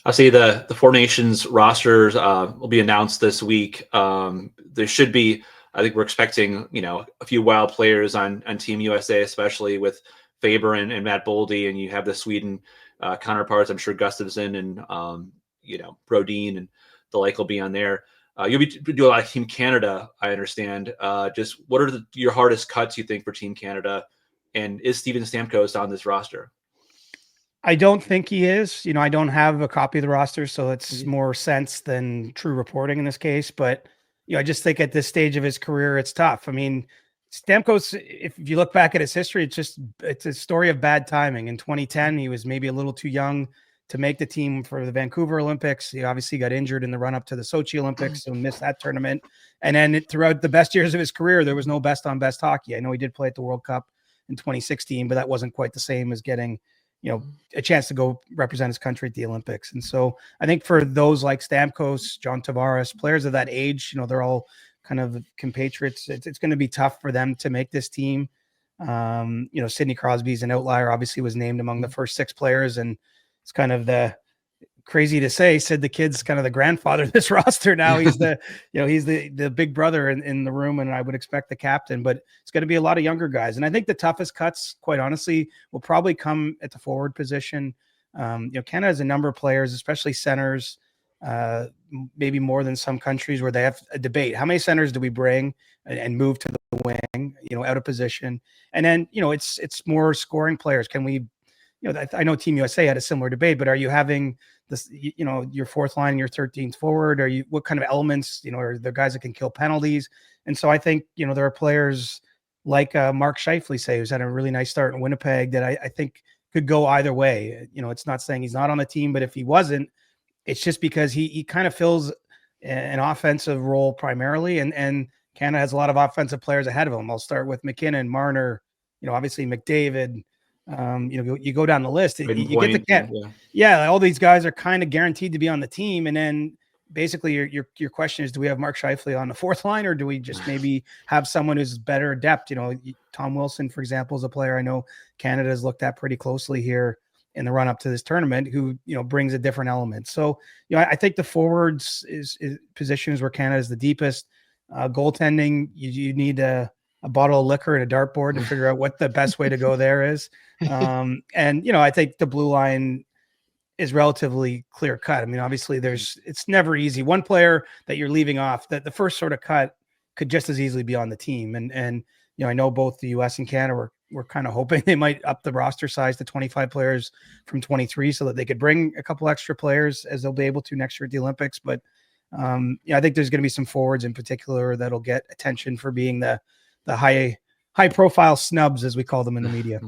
I'll see the Four Nations rosters will be announced this week. There should be, I think we're expecting, a few wild players on Team USA, especially with Faber and Matt Boldy, and you have the Sweden counterparts. I'm sure Gustafsson and Brodin and the like will be on there. You'll be doing a lot of Team Canada, I understand. Just what are your hardest cuts you think for Team Canada, and is Steven Stamkos on this roster? I don't think he is. I don't have a copy of the roster, so it's more sense than true reporting in this case. But I just think at this stage of his career, it's tough. I mean, Stamkos, if you look back at his history, it's a story of bad timing. In 2010, he was maybe a little too young to make the team for the Vancouver Olympics. He obviously got injured in the run up to the Sochi Olympics and missed that tournament. And then throughout the best years of his career, there was no best on best hockey. I know he did play at the World Cup in 2016, but that wasn't quite the same as getting a chance to go represent his country at the Olympics. And so I think for those like Stamkos, John Tavares, players of that age, they're all kind of compatriots. It's going to be tough for them to make this team. Sidney Crosby's an outlier, obviously was named among the first 6 players. And it's kind of crazy to say, Sid the Kid's kind of the grandfather of this roster now. He's he's the big brother in the room, and I would expect the captain, but it's going to be a lot of younger guys. And I think the toughest cuts, quite honestly, will probably come at the forward position. Canada has a number of players, especially centers, maybe more than some countries where they have a debate. How many centers do we bring and move to the wing, out of position? And then, it's more scoring players. Can we, I know Team USA had a similar debate, but are you having this, your fourth line, your 13th forward? What kind of elements, are there guys that can kill penalties? And so I think, there are players like Mark Scheifele, say, who's had a really nice start in Winnipeg that I think could go either way. It's not saying he's not on the team, but if he wasn't, it's just because he kind of fills an offensive role primarily. And Canada has a lot of offensive players ahead of him. I'll start with McKinnon, Marner, obviously McDavid. You go down the list, you get the all these guys are kind of guaranteed to be on the team. And then basically your question is, do we have Mark Scheifele on the fourth line, or do we just maybe have someone who's better adept? Tom Wilson, for example, is a player I know Canada has looked at pretty closely here in the run up to this tournament, who, brings a different element. So, I think the forwards is positions where Canada is the deepest. Goaltending, you need a bottle of liquor and a dartboard to figure out what the best way to go there is. And, I think the blue line is relatively clear cut. I mean, obviously it's never easy. One player that you're leaving off, that the first sort of cut could just as easily be on the team. And I know both the US and Canada were kind of hoping they might up the roster size to 25 players from 23 so that they could bring a couple extra players, as they'll be able to next year at the Olympics. But I think there's going to be some forwards in particular that'll get attention for being the high profile snubs, as we call them in the media.